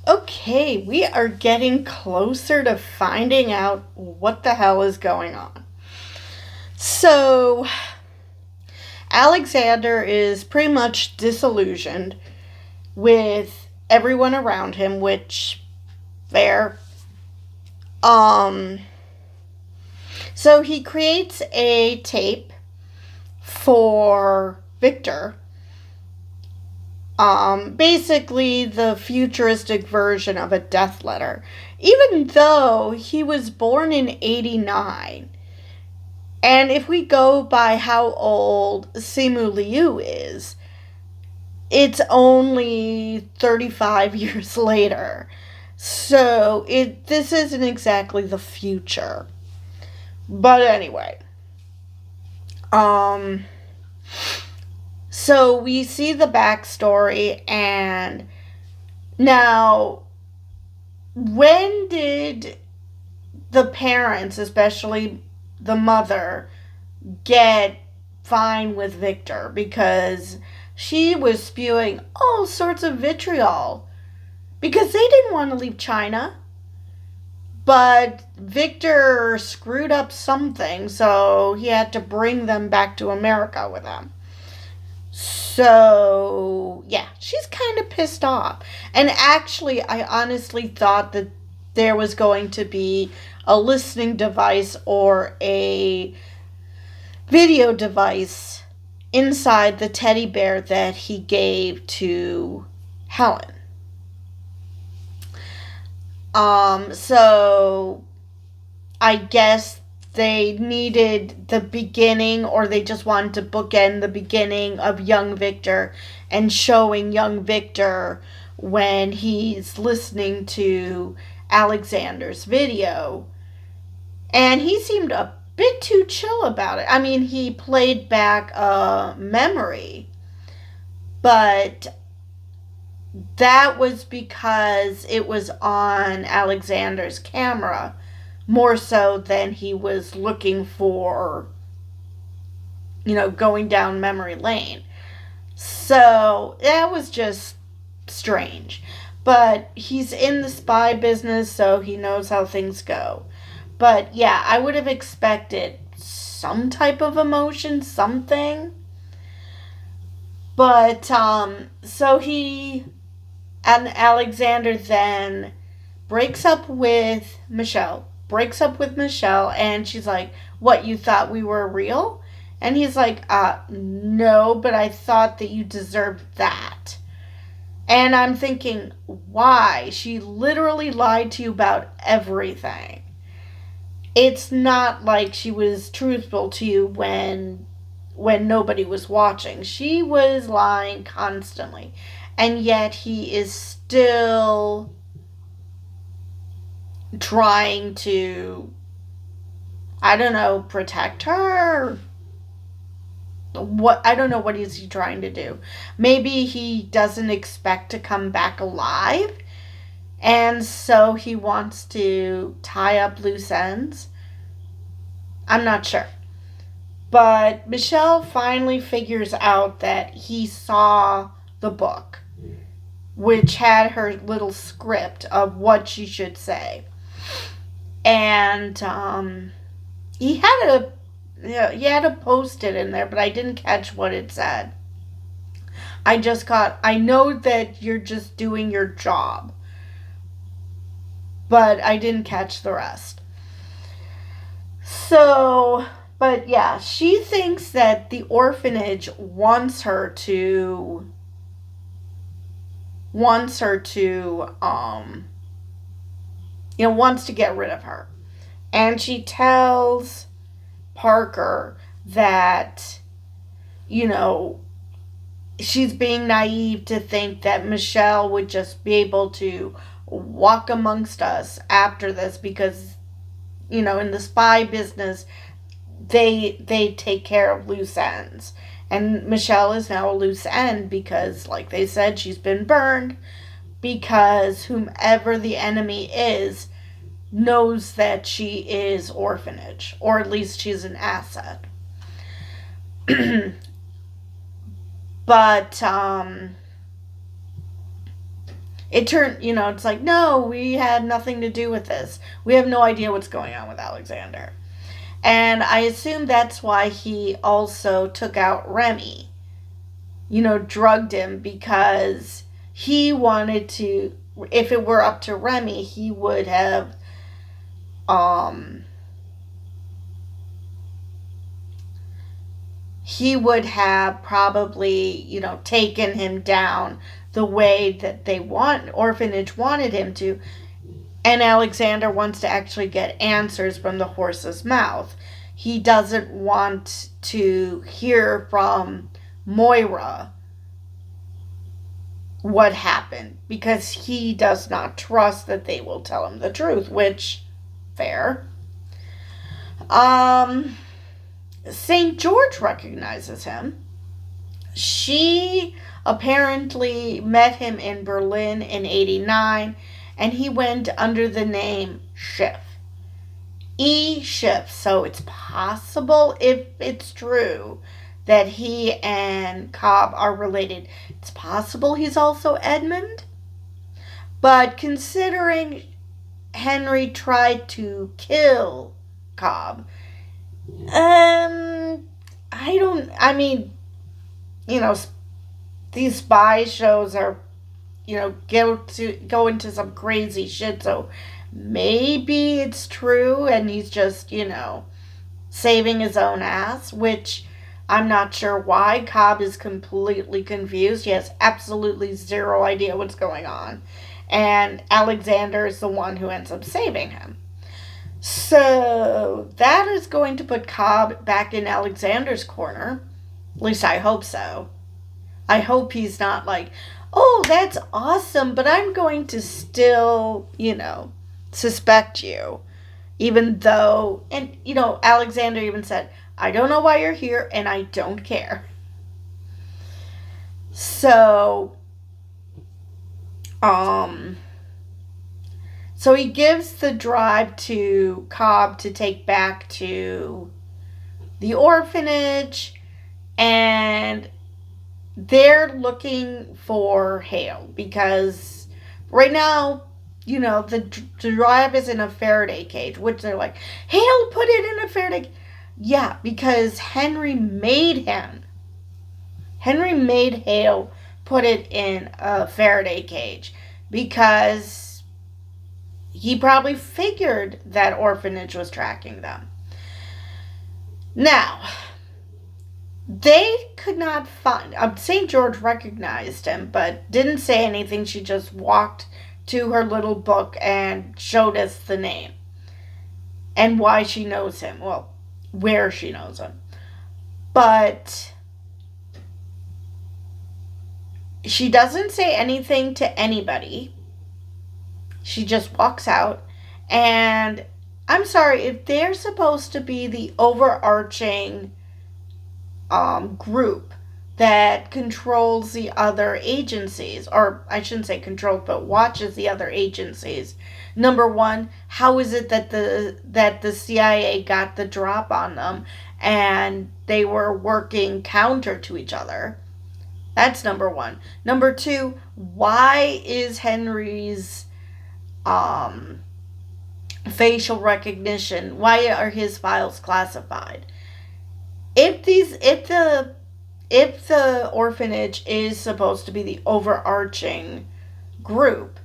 Okay, we are getting closer to finding out what the hell is going on. So, Alexander is pretty much disillusioned with everyone around him, which fair. Um so he creates a tape for Victor. Basically the futuristic version of a death letter. Even though he was born in 89. And if we go by how old Simu Liu is, it's only 35 years later. So this isn't exactly the future. But anyway, um so we see the backstory, and now when did the parents, especially the mother, get fine with Victor? Because she was spewing all sorts of vitriol because they didn't want to leave China. But Victor screwed up something, so he had to bring them back to America with him. So, yeah, she's kind of pissed off. And actually, I honestly thought that there was going to be a listening device or a video device inside the teddy bear that he gave to Helen. So I guess they needed the beginning, or they just wanted to bookend the beginning of young Victor and showing young Victor when he's listening to Alexander's video. And he seemed a bit too chill about it. I mean, he played back a memory, but that was because it was on Alexander's camera more so than he was looking for, going down memory lane. So that was just strange. But he's in the spy business, so he knows how things go. But yeah, I would have expected some type of emotion, something. But so he and Alexander then breaks up with Michelle, and she's like, "What, you thought we were real?" And he's like, no, but I thought that you deserved that. And I'm thinking, why? She literally lied to you about everything. It's not like she was truthful to you when nobody was watching. She was lying constantly. And yet he is still trying to, I don't know, protect her. I don't know what is he trying to do. Maybe he doesn't expect to come back alive, and so he wants to tie up loose ends. I'm not sure. But Michelle finally figures out that he saw the book, which had her little script of what she should say. And he had a he had a post-it in there, but I didn't catch what it said. I know that you're just doing your job, but I didn't catch the rest. So, but yeah, she thinks that the orphanage wants her to wants to get rid of her. And she tells Parker that, you know, she's being naive to think that Michelle would just be able to walk amongst us after this because, in the spy business, they take care of loose ends. And Michelle is now a loose end because, like they said, she's been burned because whomever the enemy is knows that she is orphanage, or at least she's an asset. But it's like, no, we had nothing to do with this. We have no idea what's going on with Alexander. And I assume that's why he also took out Remy, drugged him, because he wanted to, if it were up to Remy, um, he would have probably, taken him down the way that orphanage wanted him to. And Alexander wants to actually get answers from the horse's mouth. He doesn't want to hear from Moira what happened, because he does not trust that they will tell him the truth, which, fair. St. George recognizes him. She apparently met him in Berlin in 89, and he went under the name Schiff. Schiff. So it's possible, if it's true, that he and Cobb are related. It's possible he's also Edmund. But considering Henry tried to kill Cobb, I mean, these spy shows are, go into some crazy shit, so maybe it's true and he's just, saving his own ass, which I'm not sure why. Cobb is completely confused. He has absolutely zero idea what's going on. And Alexander is the one who ends up saving him. So that is going to put Cobb back in Alexander's corner. At least I hope so. I hope he's not like, oh, that's awesome, but I'm going to still, suspect you. Even though, and, Alexander even said, I don't know why you're here, and I don't care. So, so he gives the drive to Cobb to take back to the orphanage, and they're looking for Hale, because right now, the drive is in a Faraday cage, which they're like, Hale put it in a Faraday. Yeah, because Henry made him. Henry made Hale put it in a Faraday cage, because he probably figured that orphanage was tracking them. Now, they could not find... St. George recognized him, but didn't say anything. She just walked to her little book and showed us the name. And why she knows him. Well, where she knows him. But she doesn't say anything to anybody. She just walks out. And I'm sorry, if they're supposed to be the overarching group that controls the other agencies, or I shouldn't say controls, but watches the other agencies. Number one, how is it that the CIA got the drop on them and they were working counter to each other? That's number one. Number two, why is Henry's facial recognition, why are his files classified? If the orphanage is supposed to be the overarching group,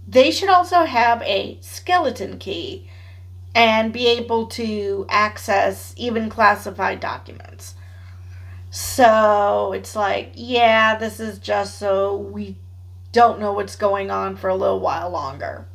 they should also have a skeleton key and be able to access even classified documents. So it's like, yeah, this is just so we don't know what's going on for a little while longer.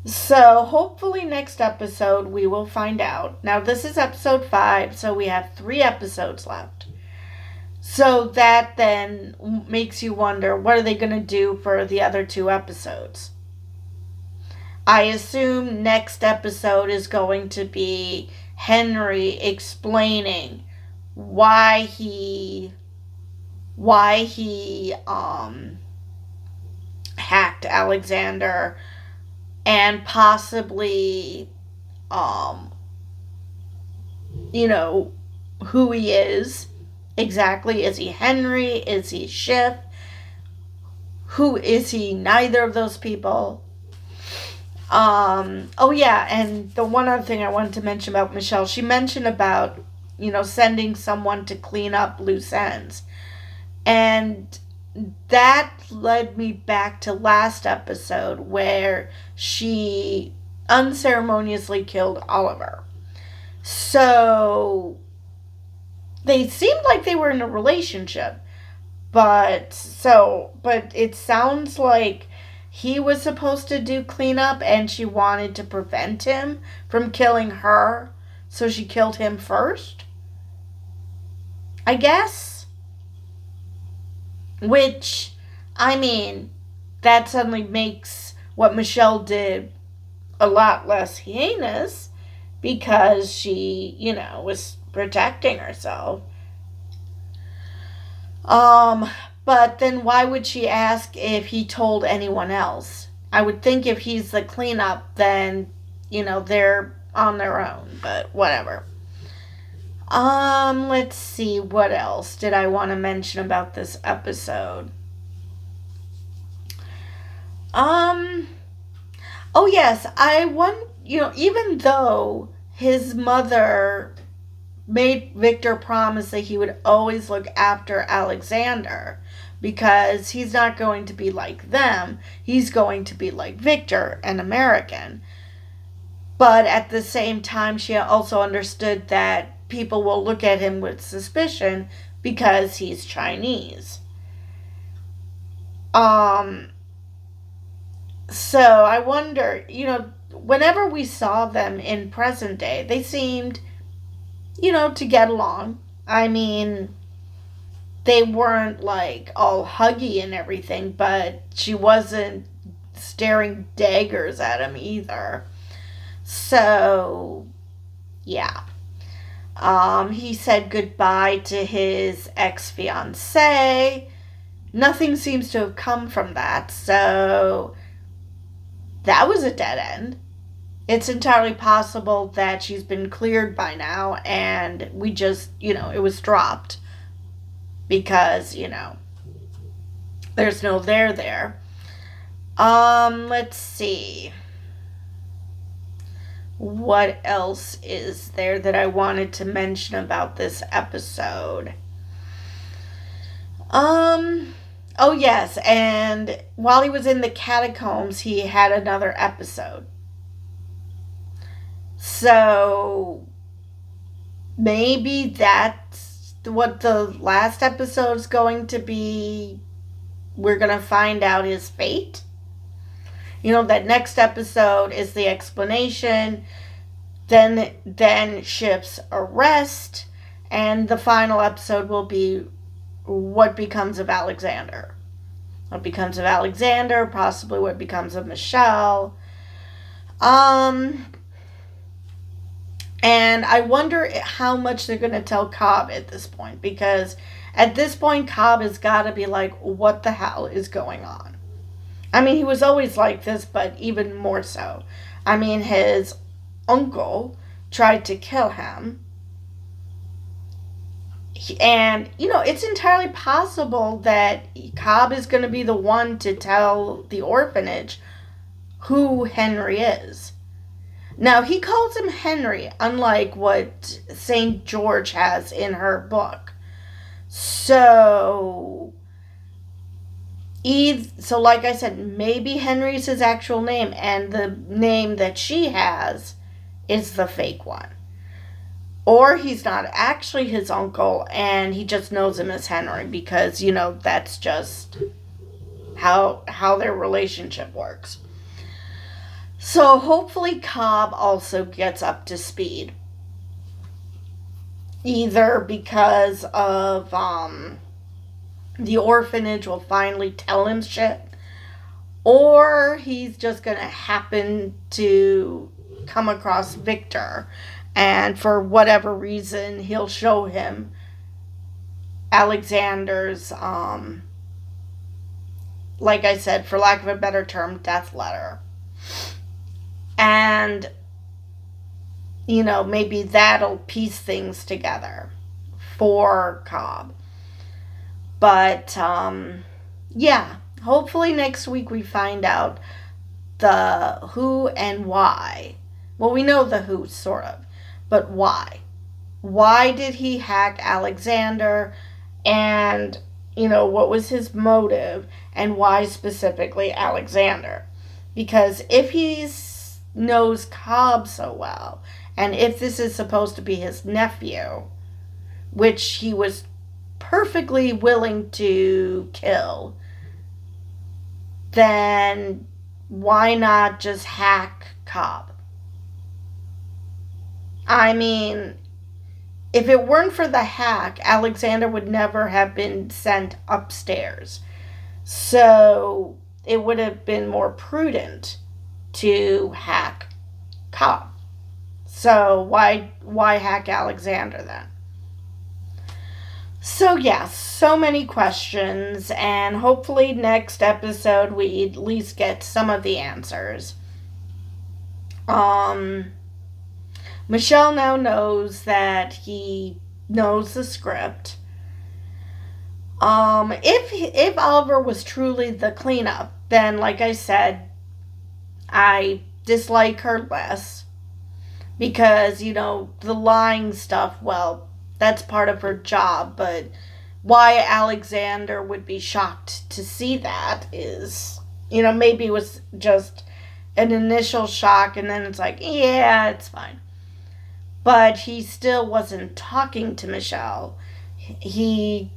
So hopefully next episode we will find out. Now this is episode 5, so we have 3 episodes left. So that then makes you wonder, what are they going to do for the other 2 episodes? I assume next episode is going to be Henry explaining why he hacked Alexander, and possibly who he is exactly. Is he Henry? Is he Schiff? Who is he? Neither of those people. Oh yeah, and the one other thing I wanted to mention about Michelle, she mentioned about, sending someone to clean up loose ends. And that led me back to last episode where she unceremoniously killed Oliver. So they seemed like they were in a relationship, but it sounds like he was supposed to do cleanup and she wanted to prevent him from killing her, so she killed him first, I guess. Which, I mean, that suddenly makes what Michelle did a lot less heinous because she, was protecting herself. Um, but then why would she ask if he told anyone else? I would think if he's the cleanup, then, they're on their own, but whatever. Let's see, what else did I want to mention about this episode? Um, oh yes, I want, even though his mother made Victor promise that he would always look after Alexander because he's not going to be like them. He's going to be like Victor, an American. But at the same time, she also understood that people will look at him with suspicion because he's Chinese. Um, so I wonder, whenever we saw them in present day, they seemed, to get along. I mean, they weren't like all huggy and everything, but she wasn't staring daggers at him either. So, yeah. He said goodbye to his ex-fiancée. Nothing seems to have come from that, so that was a dead end. It's entirely possible that she's been cleared by now and we just, it was dropped because, there's no there. Let's see. What else is there that I wanted to mention about this episode? Oh yes, and while he was in the catacombs, he had another episode. So maybe that's what the last episode is going to be. We're going to find out his fate. That next episode is the explanation, then Ship's arrest, and the final episode will be what becomes of Alexander. What becomes of Alexander, possibly what becomes of Michelle. And I wonder how much they're going to tell Cobb at this point, because at this point, Cobb has got to be like, what the hell is going on? I mean, he was always like this, but even more so. I mean, his uncle tried to kill him. And, it's entirely possible that Cobb is going to be the one to tell the orphanage who Henry is. Now, he calls him Henry, unlike what St. George has in her book. So like I said, maybe Henry's his actual name, and the name that she has is the fake one. Or he's not actually his uncle, and he just knows him as Henry, because, that's just how their relationship works. So hopefully Cobb also gets up to speed. Either because of, the orphanage will finally tell him shit, or he's just going to happen to come across Victor, and for whatever reason, he'll show him Alexander's, like I said, for lack of a better term, death letter. And, maybe that'll piece things together for Cobb. But, yeah, hopefully next week we find out the who and why. Well, we know the who, sort of, but why? Why did he hack Alexander? And, what was his motive? And why specifically Alexander? Because if he knows Cobb so well, and if this is supposed to be his nephew, which he was perfectly willing to kill, then why not just hack Cobb? I mean, if it weren't for the hack, Alexander would never have been sent upstairs. So it would have been more prudent to hack Cobb. So why hack Alexander then? So yeah, so many questions, and hopefully next episode we at least get some of the answers. Michelle now knows that he knows the script. If Oliver was truly the cleanup, then like I said, I dislike her less. Because, the lying stuff, well, that's part of her job, but why Alexander would be shocked to see that is, maybe it was just an initial shock and then it's like, yeah, it's fine. But he still wasn't talking to Michelle. He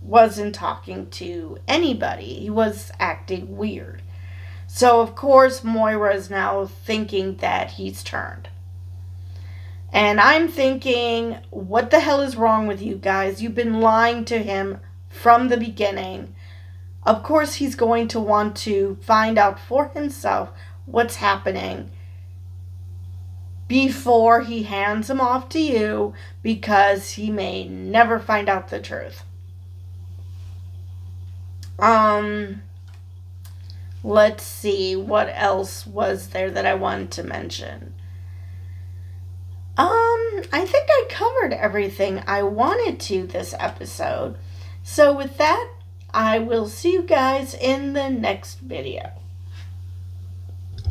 wasn't talking to anybody. He was acting weird. So, of course, Moira is now thinking that he's turned. And I'm thinking, what the hell is wrong with you guys? You've been lying to him from the beginning. Of course, he's going to want to find out for himself what's happening before he hands him off to you, because he may never find out the truth. Let's see, what else was there that I wanted to mention? I think I covered everything I wanted to this episode. So with that, I will see you guys in the next video.